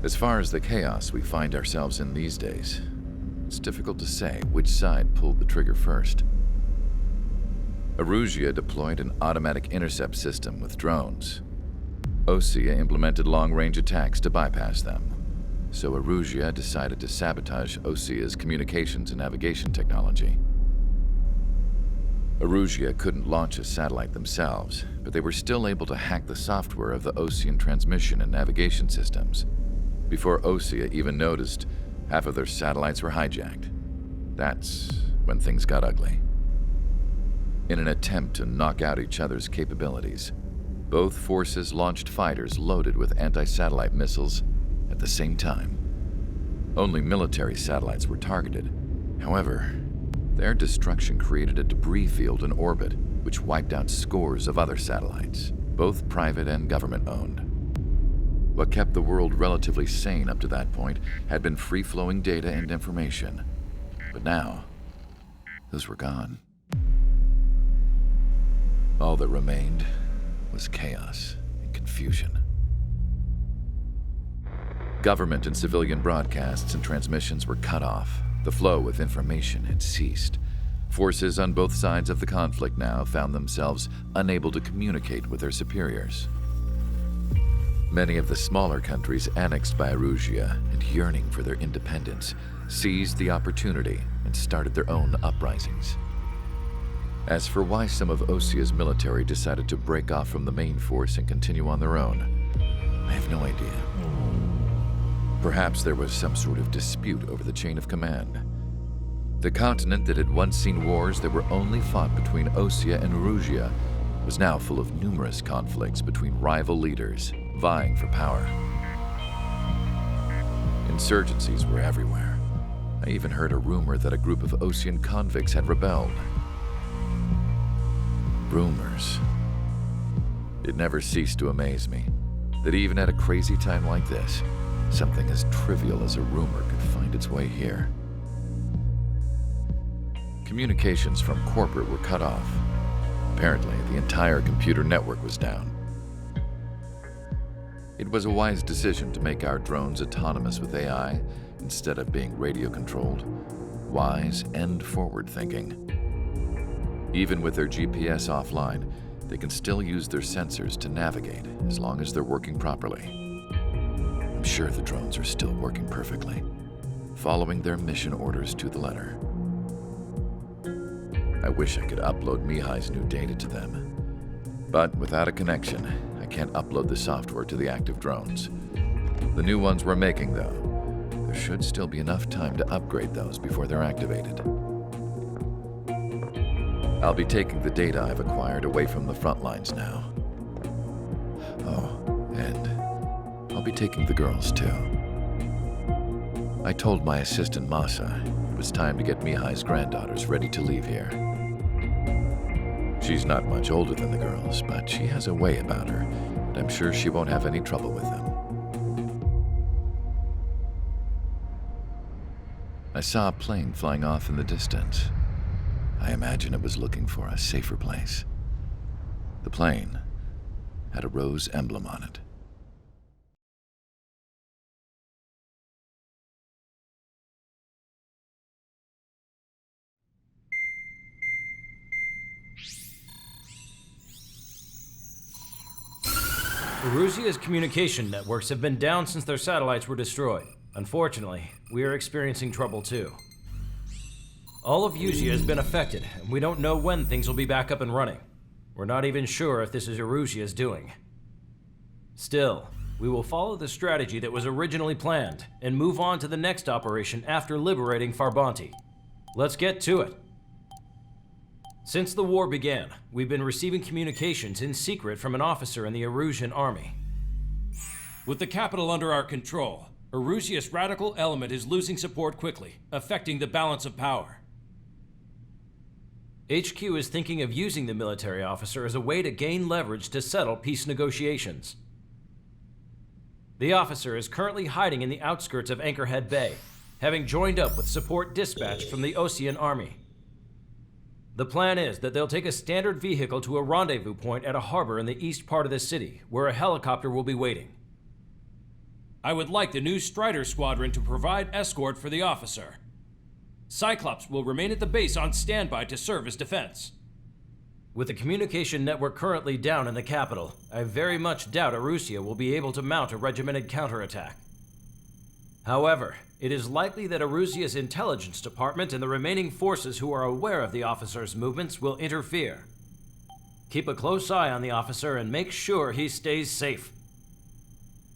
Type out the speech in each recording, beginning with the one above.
As far as the chaos we find ourselves in these days, it's difficult to say which side pulled the trigger first. Erusea deployed an automatic intercept system with drones. Osea implemented long-range attacks to bypass them. So Erusea decided to sabotage Osea's communications and navigation technology. Erusea couldn't launch a satellite themselves, but they were still able to hack the software of the Osean transmission and navigation systems. Before Osea even noticed, half of their satellites were hijacked. That's when things got ugly. In an attempt to knock out each other's capabilities, both forces launched fighters loaded with anti-satellite missiles at the same time. Only military satellites were targeted. However, their destruction created a debris field in orbit, which wiped out scores of other satellites, both private and government-owned. What kept the world relatively sane up to that point had been free-flowing data and information. But now, those were gone. All that remained was chaos and confusion. Government and civilian broadcasts and transmissions were cut off. The flow of information had ceased. Forces on both sides of the conflict now found themselves unable to communicate with their superiors. Many of the smaller countries annexed by Erusea and yearning for their independence seized the opportunity and started their own uprisings. As for why some of Osea's military decided to break off from the main force and continue on their own, I have no idea. Perhaps there was some sort of dispute over the chain of command. The continent that had once seen wars that were only fought between Osea and Erusea was now full of numerous conflicts between rival leaders vying for power. Insurgencies were everywhere. I even heard a rumor that a group of Osean convicts had rebelled. Rumors. It never ceased to amaze me that even at a crazy time like this, something as trivial as a rumor could find its way here. Communications from corporate were cut off. Apparently, the entire computer network was down. It was a wise decision to make our drones autonomous with AI instead of being radio-controlled. Wise and forward-thinking. Even with their GPS offline, they can still use their sensors to navigate as long as they're working properly. I'm sure the drones are still working perfectly, following their mission orders to the letter. I wish I could upload Mihai's new data to them. But without a connection, I can't upload the software to the active drones. The new ones we're making, though, there should still be enough time to upgrade those before they're activated. I'll be taking the data I've acquired away from the front lines now. Oh, and I'll be taking the girls, too. I told my assistant Masa it was time to get Mihai's granddaughters ready to leave here. She's not much older than the girls, but she has a way about her, and I'm sure she won't have any trouble with them. I saw a plane flying off in the distance. I imagine it was looking for a safer place. The plane had a rose emblem on it. Erusea's communication networks have been down since their satellites were destroyed. Unfortunately, we are experiencing trouble too. All of Usea has been affected, and we don't know when things will be back up and running. We're not even sure if this is Erusea's doing. Still, we will follow the strategy that was originally planned and move on to the next operation after liberating Farbanti. Let's get to it. Since the war began, we've been receiving communications in secret from an officer in the Erusean army. With the capital under our control, Erusea's radical element is losing support quickly, affecting the balance of power. HQ is thinking of using the military officer as a way to gain leverage to settle peace negotiations. The officer is currently hiding in the outskirts of Anchorhead Bay, having joined up with support dispatched from the Osean army. The plan is that they'll take a standard vehicle to a rendezvous point at a harbor in the east part of the city, where a helicopter will be waiting. I would like the new Strider Squadron to provide escort for the officer. Cyclops will remain at the base on standby to serve as defense. With the communication network currently down in the capital, I very much doubt Erusea will be able to mount a regimented counterattack. However, it is likely that Erusea's intelligence department and the remaining forces who are aware of the officer's movements will interfere. Keep a close eye on the officer and make sure he stays safe.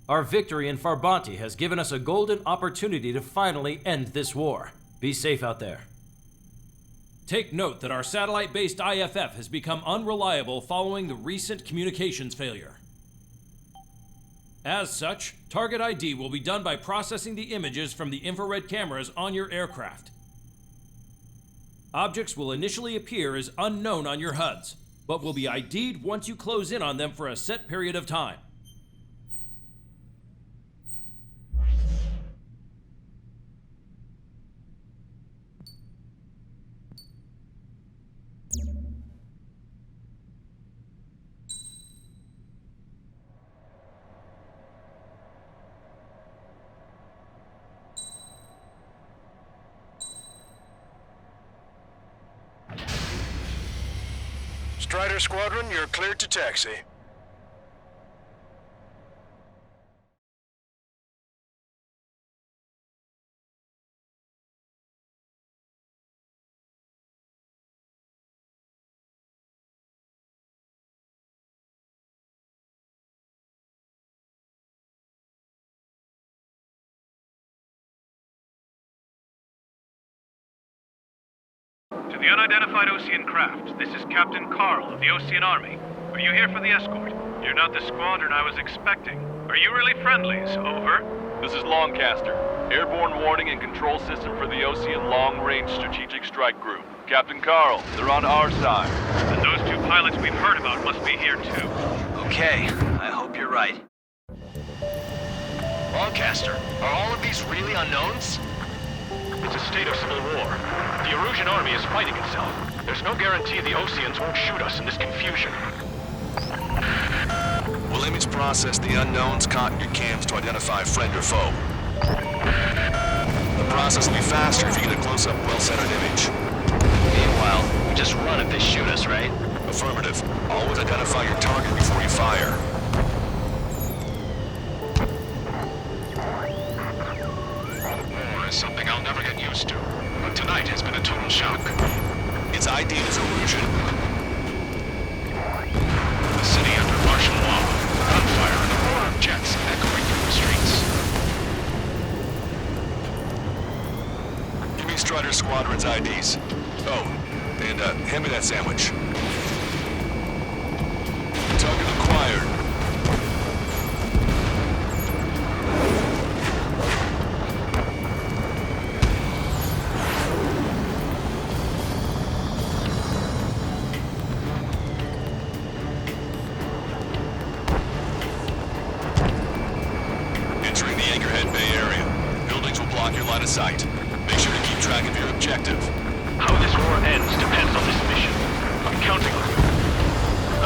Our victory in Farbanti has given us a golden opportunity to finally end this war. Be safe out there. Take note that our satellite-based IFF has become unreliable following the recent communications failure. As such, target ID will be done by processing the images from the infrared cameras on your aircraft. Objects will initially appear as unknown on your HUDs, but will be ID'd once you close in on them for a set period of time. Strider Squadron, you're cleared to taxi. To the unidentified Osean craft, this is Captain Carl of the Osean Army. Are you here for the escort? You're not the squadron I was expecting. Are you really friendlies? Over. This is Longcaster. Airborne warning and control system for the Osean Long-Range Strategic Strike Group. Captain Carl, they're on our side. And those two pilots we've heard about must be here too. Okay, I hope you're right. Longcaster, are all of these really unknowns? It's a state of civil war. The Erusean army is fighting itself. There's no guarantee the Oseans won't shoot us in this confusion. We'll image process the unknowns caught in your cams to identify friend or foe. The process will be faster if you get a close-up, well-centered image. Meanwhile, we just run if they shoot us, right? Affirmative. Always identify your target before you fire. War is something I'll never get used to, but tonight has been a total shock. Its ID is Erusean. The city under martial law, gunfire and the roar of jets echoing through the streets. Give me Strider Squadron's IDs. Oh, and hand me that sandwich. Target acquired. Entering the Anchorhead Bay area. Buildings will block your line of sight. Make sure to keep track of your objective. How this war ends depends on this mission. I'm counting on you.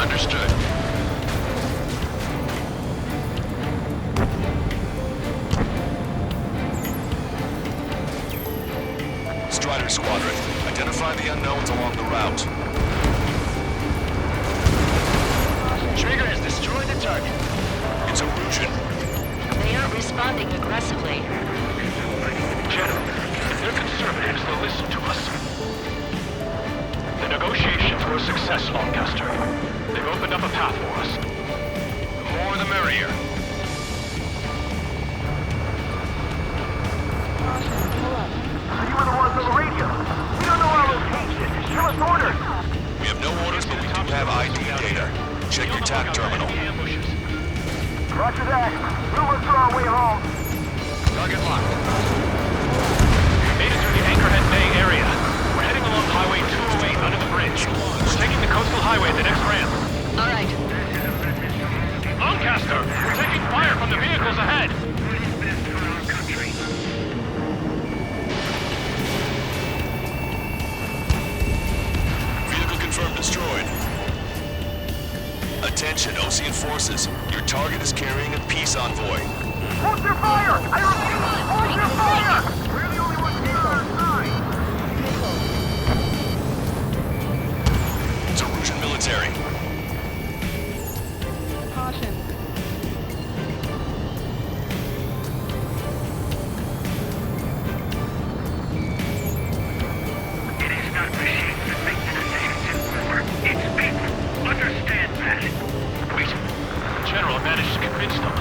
Understood. Strider Squadron, identify the unknowns along the route. Trigger has destroyed the target. It's Erusean. They aren't responding aggressively. General, they're conservatives. They'll listen to us. The negotiations were a success, Lancaster. They've opened up a path for us. The more the merrier. You were the ones on the radio. We don't know our location. Give us orders. We have no orders, but we do have ID data. Check your TAC terminal. Roger that. We'll look for our way home. Target locked. We made it through the Anchorhead Bay area. We're heading along Highway 208 under the bridge. We're taking the coastal highway at the next ramp. All right. Lancaster, we're taking fire from the vehicles ahead. Vehicle confirmed destroyed. Attention. Attention, Osean forces. Your target is carrying a peace envoy. Hold your fire! I repeat, hold your fire! We're the only ones here on our side. It's Erusean military. Caution. It is not machines that make the decisions in war. It's people. Understand that. Wait. General managed to convince them.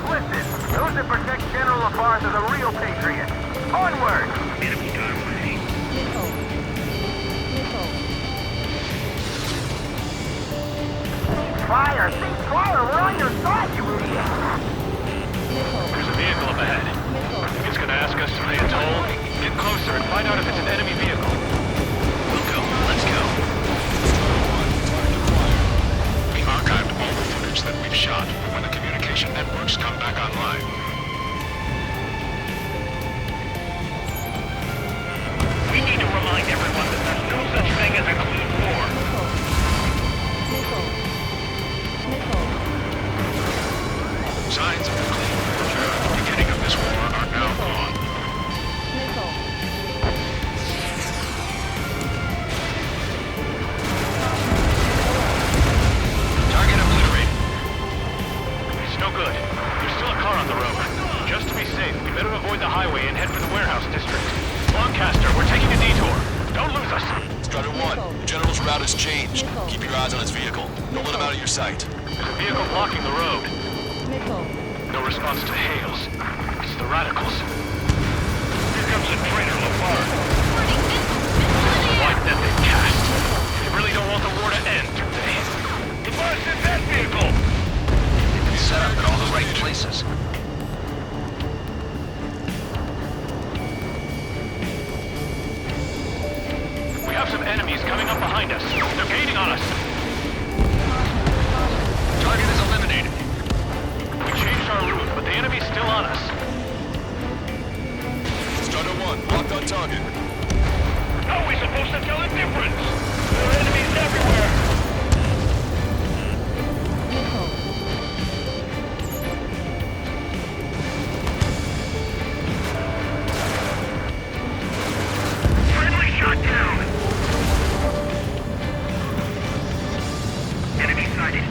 Listen, those that protect General Labarthe are the real patriots. Onward! Enemy doorway. Missile. Missile. Fire! Cease fire! We're on your side, you idiot! Missile. There's a vehicle up ahead. I think it's gonna ask us to pay a toll. Get closer and find out if it's an enemy vehicle. We'll go. Let's go. We archived all the footage that we've shot when the communication networks come back online. We need to remind everyone that there's no such thing as a clean war. Missile. Missile. Signs of the clean war at the beginning of this war are now gone. Missile. Target obliterated. It's no good. There's still a car on the road. Just to be safe, we better avoid the highway and head for the warehouse district. Lancaster, we're taking a detour. Don't lose us. Squadron 1, the General's route has changed. Keep your eyes on his vehicle. Don't let him out of your sight. There's a vehicle blocking the road. Missile. No response to hails. It's the Radicals. Here comes the traitor, Labarthe. White net they cast. They really don't want the war to end, do they? Labarthe, in that vehicle! Set up in all the right places. We have some enemies coming up behind us. They're gaining on us. Target is eliminated. We changed our route, but the enemy's still on us. Squadron 1, locked on target. How are we supposed to tell the difference? There are enemies everywhere! Missile. Friendly shot down! Enemy sighted.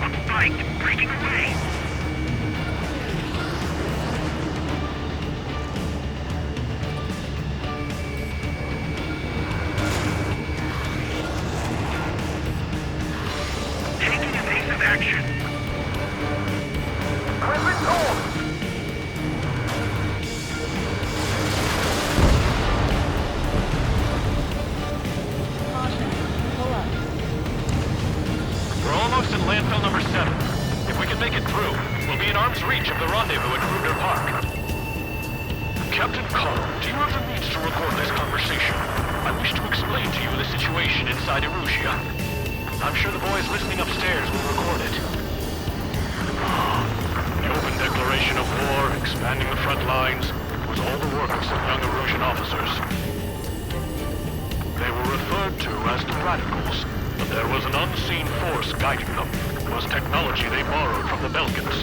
On spike, breaking away. Taking evasive action. Equipment hold! Caution. Pull up. We're almost in landfill number 7. If we can make it through, we'll be in arm's reach of the rendezvous at Grunder Park. Captain Carl, do you have the means to record this conversation? I wish to explain to you the situation inside Erusea. I'm sure the boys listening upstairs will record it. The open declaration of war, expanding the front lines, was all the work of some young Erusean officers. They were referred to as the Radicals, but there was an unseen force guiding them. It was technology they borrowed from the Belkans.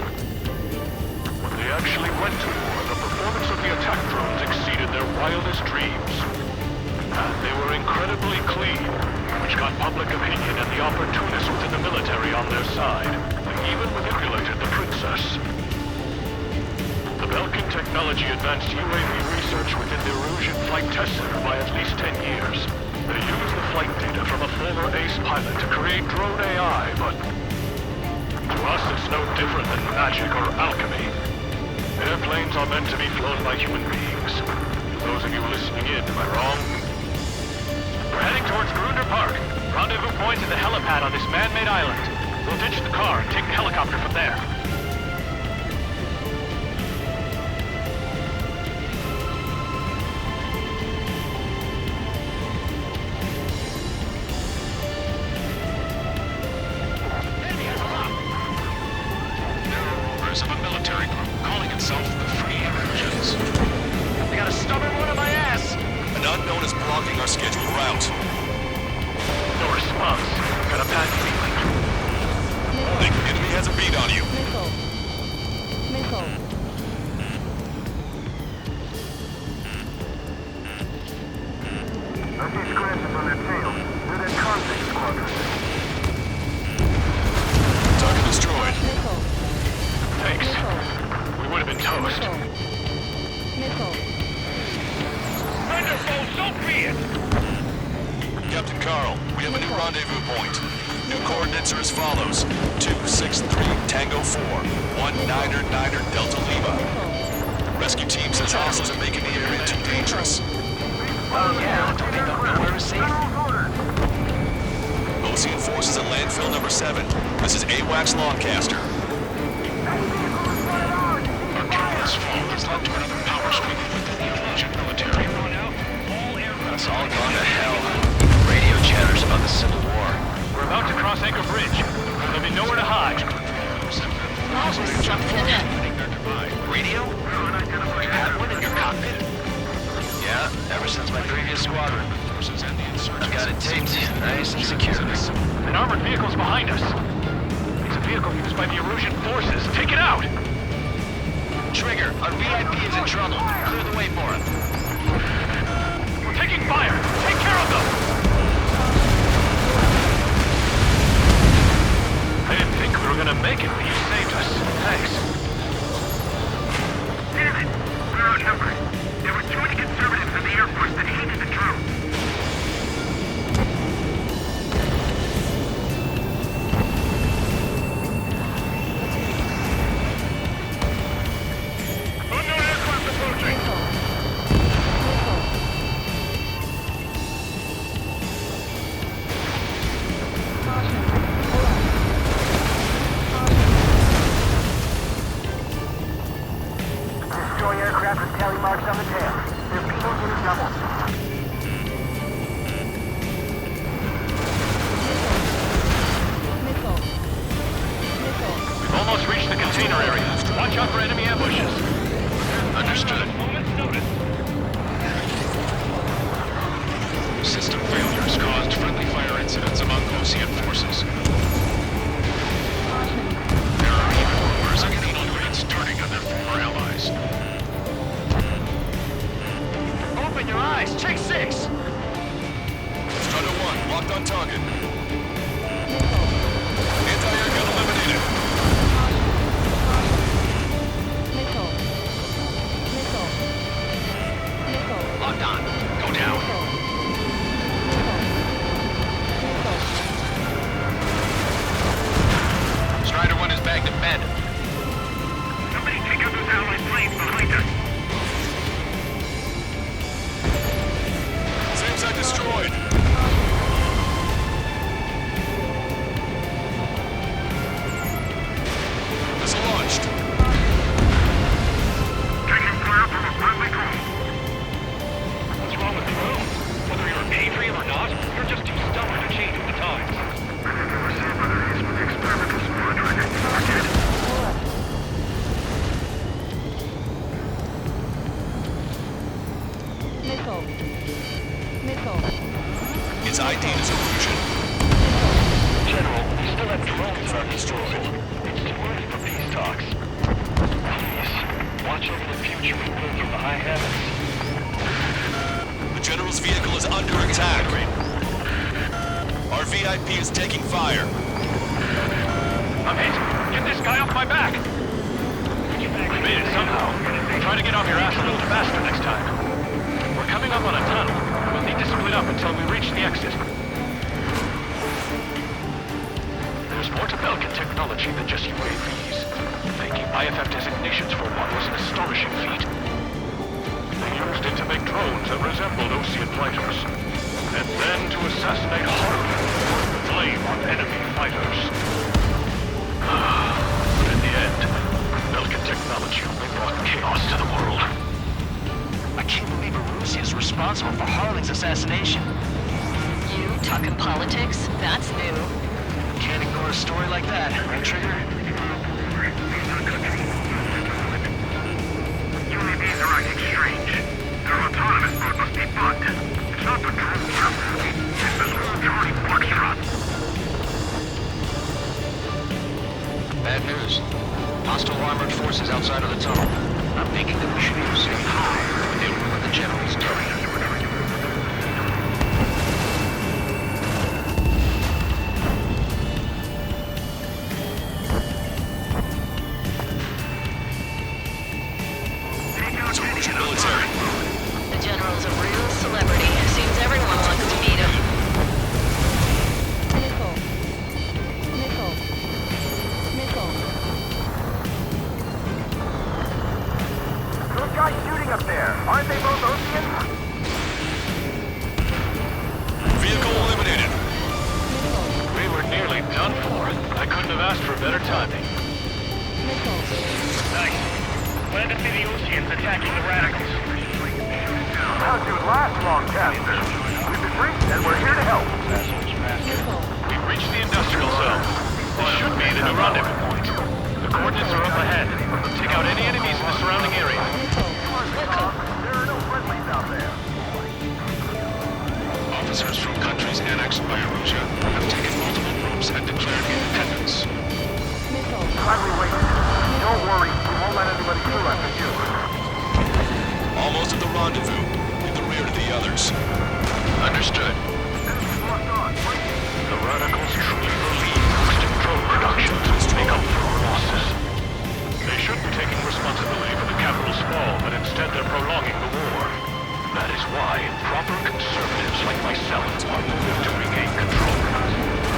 When they actually went to war, the performance of the attack drones exceeded their wildest dreams. And they were incredibly clean, which got public opinion and the opportunists within the military on their side. They even manipulated the princess. The Belkan technology advanced UAV research within the Erusean Flight Test Center by at least 10 years. They used the flight data from a former ace pilot to create drone AI, but to us it's no different than magic or alchemy. Airplanes are meant to be flown by human beings. Those of you listening in, am I wrong? We're heading towards Grunder Park. Rendezvous point is the helipad on this man-made island. We'll ditch the car and take the helicopter from there. Members of a military group calling itself the Free Eruseans. They got a stubborn one on my ass. An unknown is blocking our scheduled route. No response. Got a bad feeling. Warning, enemy has a beat on you. Missile. Missile. I see scratches on their tails. They're that convict squadron. Target destroyed. Missile. Thanks. Missile. We would have been toast. Missile. Missile. Wonderful, so be it! Captain Carl, we have a new rendezvous point. New coordinates are as follows. 263 Tango 4, 1999 Delta Lima. Rescue team says hostiles are making the area too dangerous. Oh yeah, don't they know where is safe? Osean forces at landfill number 7. This is AWACS Longcaster. Our careless fall has led to another power sweep within the Erusean military. All aircraft. It's all gone to hell. Radio chatters about the Civil War. We're about to cross Anchor Bridge. There'll be nowhere to hide. Radio? You had one in your cockpit? Yeah, ever since my previous squadron. I've got it taped, nice and secure. An armored vehicle's behind us. It's a vehicle used by the Erusean forces. Take it out! Trigger, our VIP is in trouble. Clear the way for him. We're taking fire! Take care of them! I didn't think we were gonna make it, but you saved us. Thanks. Damn it! We're outnumbered. There were too many conservatives in the Air Force that hated the truth. Unknown aircraft approaching. Destroy aircraft with tally marks on the tail. Their beetles in a double. Missile. Missile. We've almost reached the container area. Watch out for enemy ambushes. Understood. Moment's notice. System failures caused friendly fire incidents among Osean forces. There are even rumors of penal units turning on their former allies. Open your eyes! Check 6! Strider 1, locked on target. Anti-air gun eliminated. Missile. Missile. Missile. Locked on. Go down. Strider 1 is bagged at bed. Somebody take out those allied planes behind us. Same side destroyed. Missile launched. Taking fire from a friendly drone. What's wrong with you? Whether you're a patriot or not, you're just too stubborn to change with the times. I think they were saved by the days with the experimental squadron. Forget it. Missile. Missile. Its ID is Erusean. General, we still have drones on destroyed. It's too early for peace talks. Please, watch over the future we build from the high heavens. The General's vehicle is under attack. Our VIP is taking fire. I'm hit! Get this guy off my back! We made it somehow. Try to get off your ass a little faster next time. We're coming up on a tunnel. We'll need to split up until we reach the exit. There's more to Belkin technology than just UAVs. Taking IFF designations for one was an astonishing feat. They used it to make drones that resembled Osean fighters. And then to assassinate horribly with the flame on enemy fighters. But in the end, Belkin technology only brought chaos to the world. I can't believe Erusea is responsible for Harling's assassination. You talking politics? That's new. Can't ignore a story like that, right, Trigger? UAVs are acting strange. Their autonomous mode must be bugged. It's not the drone. It's this whole Charlie Foxtrot. Bad news. Hostile armored forces outside of the tunnel. I'm thinking that we should either say hi or deal with what the general's doing. Military. The general's a real celebrity. Seems everyone wants to meet him. Nickel. Nickel. Nickel. Those guys shooting up there, aren't they both Oseans? Vehicle eliminated. We were nearly done for. I couldn't have asked for better timing. Nickel. Nice. Glad to see the Useans attacking the Radicals. How'd you last long, Caster? We've been briefed and we're here to help. Nickel. We've reached the industrial zone. This should be the new rendezvous point. The coordinates are up ahead. Take out any enemies in the surrounding area. There are no friendlies out there. Officers from countries annexed by Erusea have taken multiple groups and declared independence. Nickel. Kindly wait. Don't worry, we won't let anybody through after you. Almost at the rendezvous, in the rear of the others. Understood. The Radicals truly believe boosting drone production to make up for our losses. They shouldn't be taking responsibility for the capital's fall, but instead they're prolonging the war. That is why proper conservatives like myself are moving to regain control.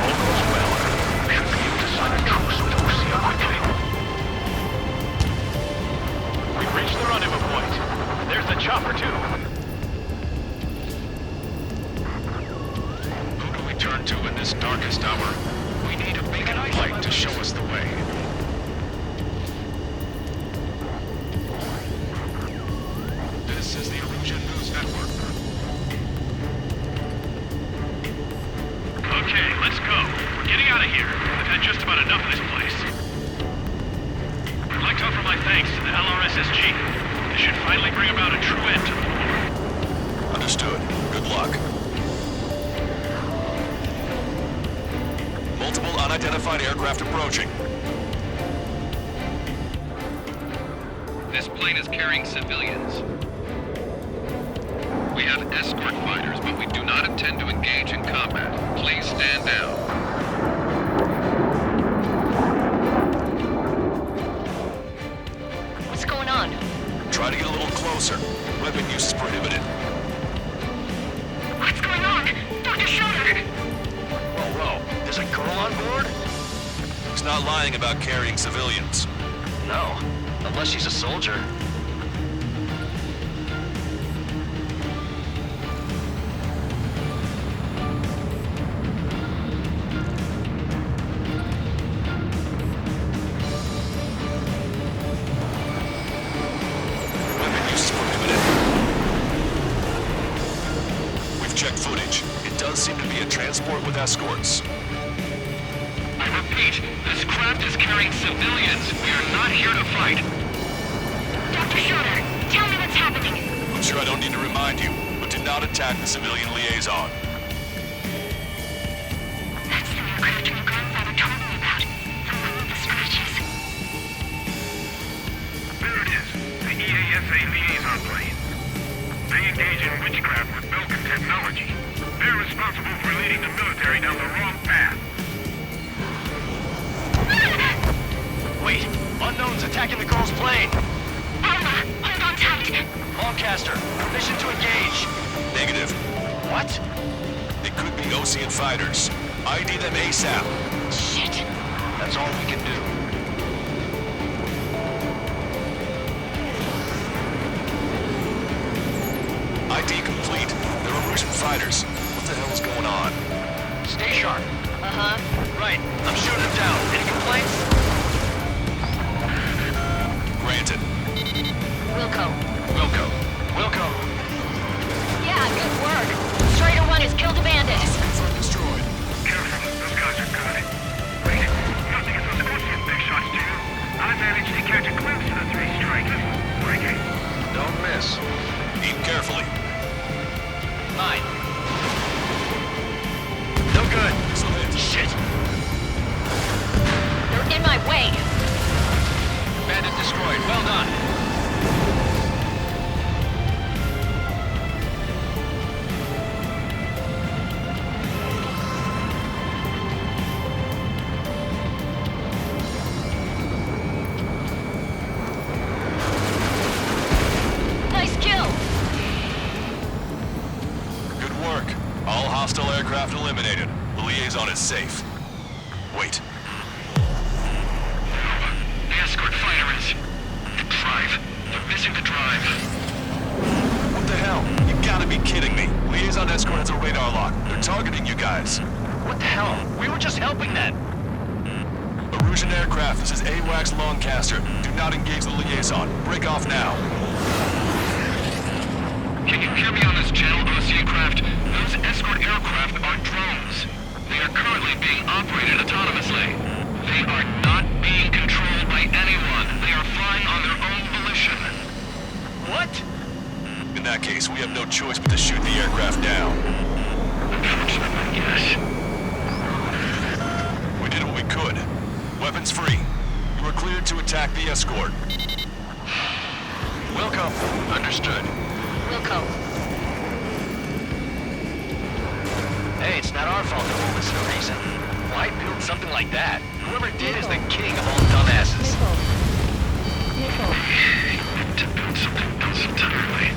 All goes well, we should be able to sign a truce with Osea quickly. We've reached the rendezvous point. There's the chopper, too. Who do we turn to in this darkest hour? We need a beacon of light to show us the way. This is the Erusean News Network. Okay, let's go. We're getting out of here. I've had just about enough of this place. I'd like to offer my thanks to the LRSSG. This should finally bring about a true end to the war. Understood. Good luck. Multiple unidentified aircraft approaching. This plane is carrying civilians. We have escort fighters, but we do not intend to engage in combat. Please stand down. What's going on? Try to get a little closer. Weapon use is prohibited. What's going on? Dr. Schroeder! Whoa, there's a girl on board? He's not lying about carrying civilians. No, unless she's a soldier. Weapon use is prohibited. We've checked footage. It does seem to be a transport with escorts. I repeat, this craft is carrying civilians. We are not here to fight. Dr. Schroeder, tell me what's happening. I'm sure I don't need to remind you, but do not attack the civilian liaison. That's the aircraft your grandfather told me about. The one with the scratches. There it is. The EASA liaison plane. They engage in witchcraft with Belkin technology. They're responsible for leading the military down the wrong path. Wait, unknown's attacking the girl's plane. Alma, hold on tight. Longcaster, permission to engage. Negative. What? It could be Osean fighters. ID them ASAP. Shit. That's all we can do. ID complete. They're Erusean fighters. What the hell is going on? Stay sharp. Uh-huh. Right, I'm shooting him down. Any complaints? Granted. Wilco. Wilco. Yeah, good work. Strider 1 has killed a bandit. Confirm destroyed. Careful, those guys are good. Wait, nothing is those Osean big shots, too. I managed to catch a glimpse of the three strikers. Breaking. Don't miss. Aim carefully. 9. No good. Excellent. Shit. They're in my way. way! Bandit destroyed. Well done. Nice kill! Good work. All hostile aircraft eliminated. The liaison is safe. Wait. The escort fighter is... the drive. They're missing the drive. What the hell? You gotta be kidding me. Liaison escort has a radar lock. They're targeting you guys. What the hell? We were just helping them. Erusean aircraft, this is AWACS Longcaster. Do not engage the liaison. Break off now. Can you hear me on this channel, Osea craft? Those escort aircraft are drones. They are currently being operated autonomously. They are not being controlled by anyone. They are flying on their own volition. What? In that case, we have no choice but to shoot the aircraft down. Unfortunately, yes. We did what we could. Weapons free. You are cleared to attack the escort. Wilco. Understood. Wilco. Hey, it's not our fault they're homeless for no reason. Why build something like that? Whoever did is the king of all dumbasses. Nickel. To build something else entirely.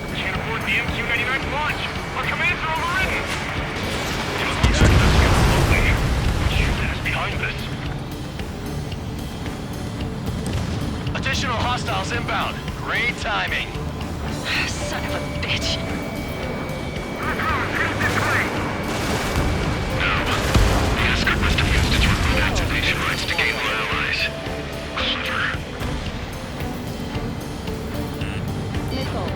We can't afford the MQ-99 launch. Our commands are overridden. It must be acting us slowly. Shoot that is behind this. Additional hostiles inbound. Great timing. Son of a bitch. No. The escort must have used its remote activation rights to gain the allies. Clever. Nickel.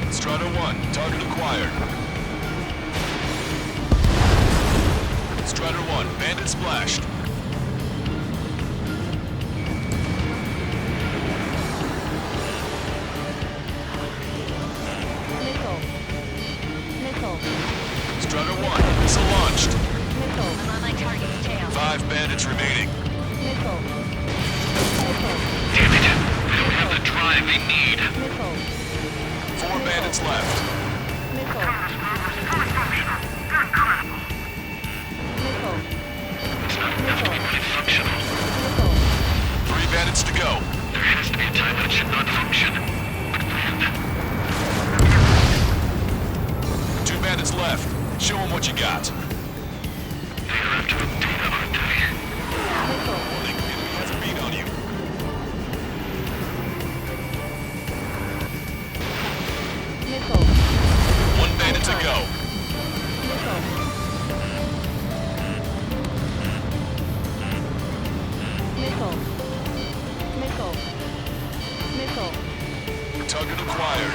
Squadron 1, target acquired. Squadron 1, bandit splashed. Nickel. Nickel. Squadron 1, missile launched. Nickel. I'm on my target's tail. 5 bandits remaining. Nickel. Nickel. Damn it. They don't have the drive they need. Nickel. 4 bandits left. Nickel. Nickel. It's not enough to be fully functional. Nickel. 3 bandits to go. There has to be a time that it should not function. But when? 2 bandits left. Show them what you got. They are after a data, aren't they? Nickel. Warning, enemy has a beat on you. Nickel. 1 bandit to go. Nickel. Nickel. Nickel. Nickel. Target acquired.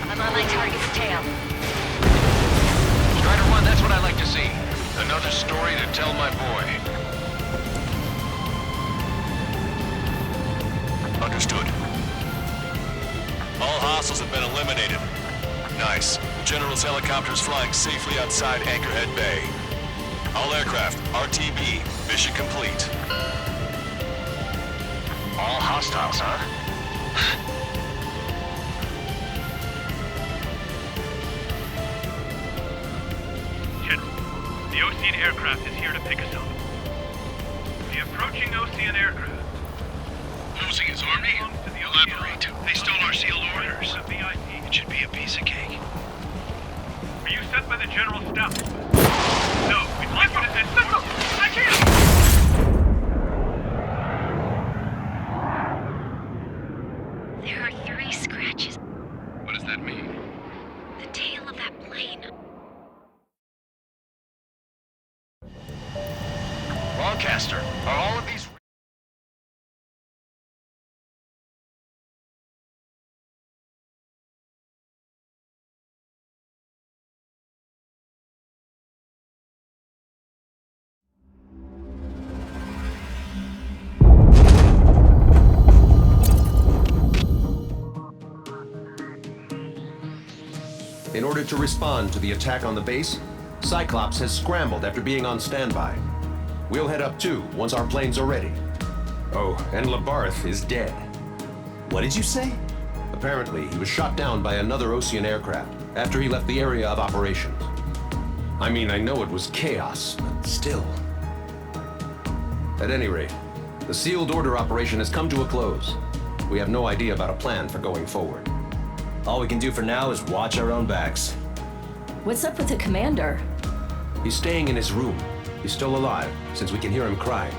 I'm on my target's tail. Strider 1, that's what I like to see. Another story to tell my boy. Understood. All hostiles have been eliminated. Nice. The General's helicopter is flying safely outside Anchorhead Bay. All aircraft, RTB, mission complete. All hostiles, huh? General, the Osean aircraft is here to pick us up. The approaching Osean aircraft. Losing his army? Elaborate. They stole our sealed orders. It should be a piece of cake. Are you sent by the General's staff? No, we'd like you to send... I can't! Are all of these... In order to respond to the attack on the base, Cyclops has scrambled after being on standby. We'll head up too, once our planes are ready. Oh, and Labarthe is dead. What did you say? Apparently, he was shot down by another Osean aircraft after he left the area of operations. I mean, I know it was chaos, but still. At any rate, the sealed order operation has come to a close. We have no idea about a plan for going forward. All we can do for now is watch our own backs. What's up with the commander? He's staying in his room. He's still alive, since we can hear him crying.